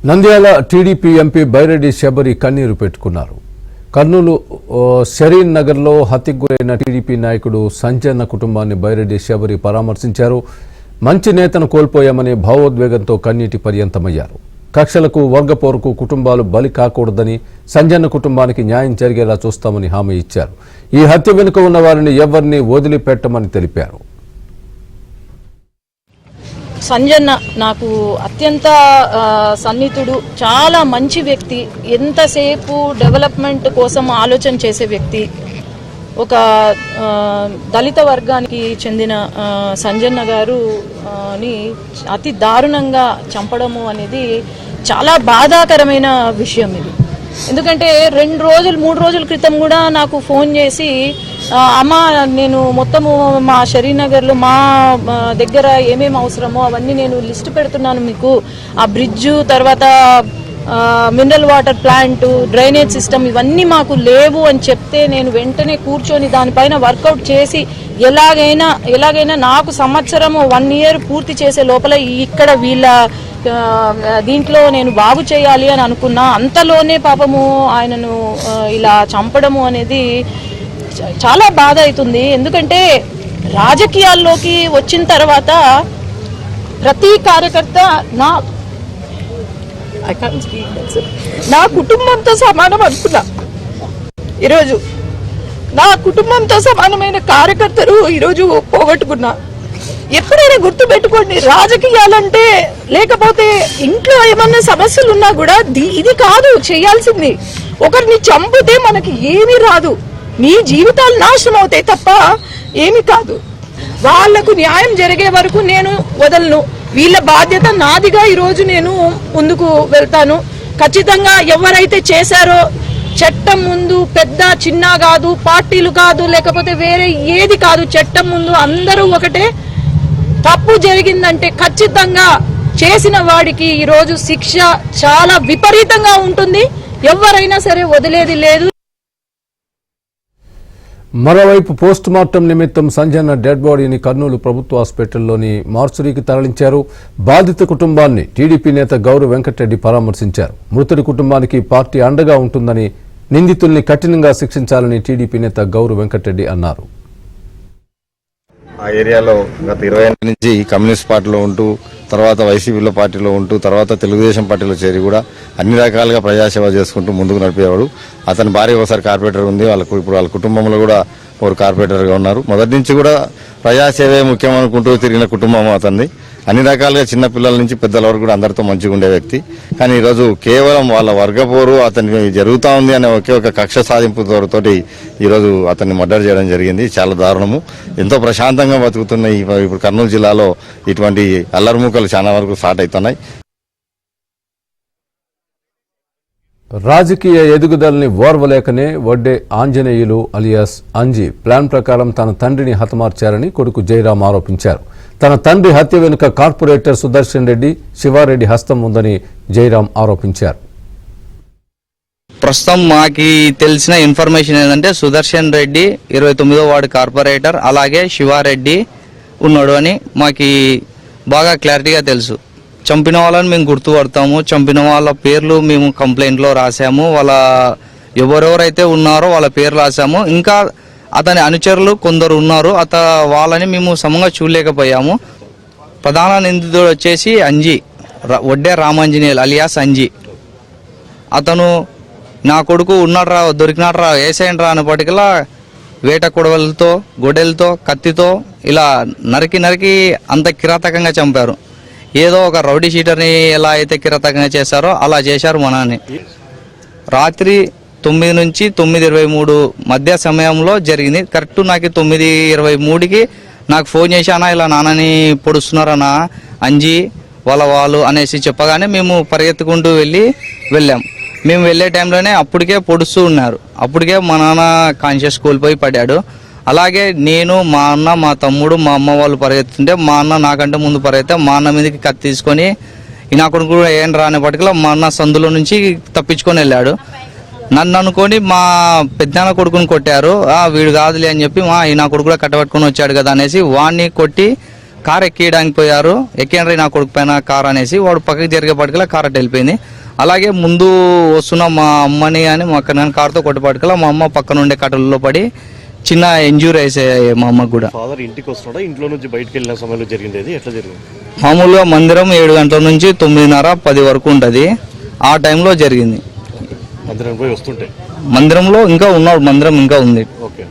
Nandyal TDP MP Byreddy Sabari కన్నీరు పెట్టుకున్నారు. కర్నూలు షరీన్ నగర్లో హత్యకు గురైన టీడీపీ నాయకుడు సంజన్న కుటుంబాన్ని బైరెడ్డి శబరి పరామర్శించారు. మంచి నేతను కోల్పోయామని భావోద్వేగంతో కన్నీటి పర్యంతమయ్యారు. కక్షలకు వర్గపోరుకు కుటుంబాలు బలి కాకూడదని, సంజన్న కుటుంబానికి న్యాయం జరిగేలా చూస్తామని హామీ ఇచ్చారు. ఈ హత్య వెనుక ఉన్న వారిని ఎవరిని వదిలిపెట్టమని తెలిపారు. సంజన్న నాకు అత్యంత సన్నిహితుడు, చాలా మంచి వ్యక్తి, ఎంతసేపు డెవలప్మెంట్ కోసం ఆలోచన చేసే వ్యక్తి. ఒక దళిత వర్గానికి చెందిన సంజన్న గారుని అతి దారుణంగా చంపడము అనేది చాలా బాధాకరమైన విషయం ఇది. ఎందుకంటే 2-3 రోజుల క్రితం కూడా నాకు ఫోన్ చేసి, అమ్మ నేను మొత్తము మా షరీనగర్లో మా దగ్గర ఏమేమి అవసరమో అవన్నీ నేను లిస్ట్ పెడుతున్నాను మీకు, ఆ బ్రిడ్జు, తర్వాత mineral water plant, drainage system ఇవన్నీ మాకు లేవు అని చెప్తే నేను వెంటనే కూర్చొని దానిపైన వర్కౌట్ చేసి ఎలాగైనా నాకు సంవత్సరం 1 year పూర్తి చేసే లోపల ఇక్కడ వీళ్ళ దీంట్లో నేను బాగు చేయాలి అని అనుకున్నా. అంతలోనే పాపము ఆయనను ఇలా చంపడము అనేది చాలా బాధ అవుతుంది. ఎందుకంటే రాజకీయాల్లోకి వచ్చిన తర్వాత ప్రతి కార్యకర్త నా కుటుంబంతో సమానం అనుకున్నా. ఈరోజు నా కుటుంబంతో సమానమైన కార్యకర్తలు ఈరోజు పోగొట్టుకున్నా. ఎప్పుడైనా గుర్తుపెట్టుకోండి, రాజకీయాలంటే లేకపోతే ఇంట్లో ఏమన్నా సమస్యలు ఉన్నా కూడా ఇది కాదు చేయాల్సింది. ఒకరిని చంపితే మనకి ఏమీ రాదు, మీ జీవితాలు నాశనం అవుతాయి తప్ప ఏమీ కాదు. వాళ్లకు న్యాయం జరిగే వరకు నేను వదలను. వీళ్ళ బాధ్యత నాదిగా ఈరోజు నేను ముందుకు వెళ్తాను. ఖచ్చితంగా ఎవరైతే చేశారో చట్టం ముందు పెద్ద చిన్న కాదు, పార్టీలు కాదు, లేకపోతే వేరే ఏది కాదు, చట్టం ముందు అందరూ ఒకటే. తప్పు జరిగిందంటే ఖచ్చితంగా చేసిన వాడికి ఈరోజు శిక్ష చాలా విపరీతంగా ఉంటుంది. ఎవరైనా సరే వదిలేది లేదు. మరోవైపు పోస్ట్ మార్టం నిమిత్తం సంజన్న డెడ్ బాడీని కర్నూలు ప్రభుత్వ హాస్పిటల్లోని మార్చురీకి తరలించారు. బాధిత కుటుంబాన్ని టీడీపీ నేత గౌరు వెంకటరెడ్డి పరామర్శించారు. మృతుడి కుటుంబానికి పార్టీ అండగా ఉంటుందని, నిందితుల్ని కఠినంగా శిక్షించాలని టీడీపీ నేత గౌరు వెంకటరెడ్డి అన్నారు. ఆ ఏరియాలో గత 20 ఏళ్ల నుంచి కమ్యూనిస్ట్ పార్టీలో ఉంటూ, తర్వాత వైసీపీలో పార్టీలో ఉంటూ, తర్వాత తెలుగుదేశం పార్టీలో చేరి కూడా అన్ని రకాలుగా ప్రజాసేవ చేసుకుంటూ ముందుకు నడిపేవాడు. అతని భార్య ఒకసారి కార్పొరేటర్ ఉంది, ఇప్పుడు వాళ్ళ కుటుంబంలో కూడా ఒక కార్పొరేటర్గా ఉన్నారు. మొదటి నుంచి కూడా ప్రజాసేవే ముఖ్యం అనుకుంటూ తిరిగిన కుటుంబం అతనిది. అన్ని రకాలుగా చిన్న పిల్లల నుంచి పెద్దల వరకు కూడా అందరితో మంచిగా ఉండే వ్యక్తి. కానీ ఈరోజు కేవలం వాళ్ళ వర్గపోరు అతని జరుగుతూ ఉంది అనే ఒకే ఒక కక్ష సాధింపు తోటి ఈరోజు అతన్ని మర్డర్ చేయడం జరిగింది. చాలా దారుణము. ఎంతో ప్రశాంతంగా బతుకుతున్న ఇప్పుడు కర్నూలు జిల్లాలో ఇటువంటి అల్లరిమూకలు చాలా వరకు స్టార్ట్ అవుతున్నాయి. రాజకీయ ఎదుగుదలని ఓర్వలేకనే వడ్డే ఆంజనేయులు అలియాస్ అంజీ ప్లాన్ ప్రకారం తన తండ్రిని హతమార్చారని కొడుకు జయరాం ఆరోపించారు. తన తండ్రి హత్య వెనుక కార్పొరేటర్ సుదర్శన్ రెడ్డి, శివారెడ్డి హస్తం ఉందని జయరాం ఆరోపించారు. ప్రస్తుతం మాకి తెలిసిన ఇన్ఫర్మేషన్ ఏంటంటే సుదర్శన్ రెడ్డి 29వ వార్డు కార్పొరేటర్, అలాగే శివారెడ్డి ఉన్నాడు అని మాకి బాగా క్లారిటీగా తెలుసు. చంపిన వాళ్ళని మేము గుర్తుపడతాము, చంపిన వాళ్ళ పేర్లు మేము కంప్లైంట్లో రాసాము, వాళ్ళ ఎవరెవరైతే ఉన్నారో వాళ్ళ పేర్లు రాసాము. ఇంకా అతని అనుచరులు కొందరు ఉన్నారు, వాళ్ళని మేము సమంగా చూడలేకపోయాము. ప్రధాన నిందితుడు వచ్చేసి అంజీ, వడ్డే రామాంజనేయులు అలియాస్ అంజీ. అతను నా కొడుకు ఉన్నాడ్రా, దొరికినాడ్రా, వేసేయండి రా అనేప్పటికల్లా వేట కొడవలతో, గొడ్డలతో, కత్తితో ఇలా నరికి అంత కిరాతకంగా చంపారు. ఏదో ఒక రౌడీ షీటర్ని ఎలా అయితే కిరాతకంగా చేశారో అలా చేశారు మా నాన్ని. రాత్రి 9 నుంచి 9:23 మధ్య సమయంలో జరిగింది. కరెక్ట్ నాకు 9:23కి నాకు ఫోన్ చేసి, అన్న ఇలా నాన్నని పొడుస్తున్నారన్నా అంజీ వాళ్ళు అనేసి చెప్పగానే మేము పరిగెత్తుకుంటూ వెళ్ళాం. మేము వెళ్ళే టైంలోనే అప్పటికే పొడుస్తూ ఉన్నారు. అప్పటికే మా నాన్న కాన్షియస్ కోల్పోయి పడ్డాడు. అలాగే నేను, మా అన్న, మా తమ్ముడు, మా అమ్మ వాళ్ళు పరిగెత్తుంటే మా అన్న నాకంటే ముందు పరిగెత్తే మా అన్న మీదకి కత్తి తీసుకొని నా కొడుకు కూడా ఏం రానేపటికలా మా అన్న సందులో నుంచి తప్పించుకొని వెళ్ళాడు. నన్ను అనుకొని మా పెద్దనాన్న కొడుకుని కొట్టారు. వీడు కాదులే అని చెప్పి నా కొడుకు కూడా కట్టబట్టుకొని వచ్చాడు కదా అనేసి వాడిని కొట్టి కార్ ఎక్కియడానికి పోయారు. ఎక్కిండ్రి నా కొడుకు పైన కార్ అనేసి వాడు పక్కకి జరిగేపటికలా కార్ అట్ట వెళ్ళిపోయింది. అలాగే ముందు వస్తున్న మా అమ్మని అని మా అక్క నాన్న కార్తో కొట్టేపటికలా మా అమ్మ పక్కన ఉండే కట్టలలో పడి చిన్న ఇంజ్యూరీ అయ్యాయి మా అమ్మకు కూడా. ఫాదర్ ఇంటికి వస్తున్నాడా, ఇంట్లో నుంచి బయటకు వెళ్ళిన సమయంలో జరిగింది, ఎట్లా జరిగింది? మామూలుగా మందిరం 7 గంటల నుంచి 9:30, 10 వరకు ఉంటుంది. ఆ టైంలో జరిగింది. మందిరం పోయి వస్తుంటే మందిరంలో ఇంకా ఉన్నాడు, మందిరం ఇంకా ఉంది. ఓకే.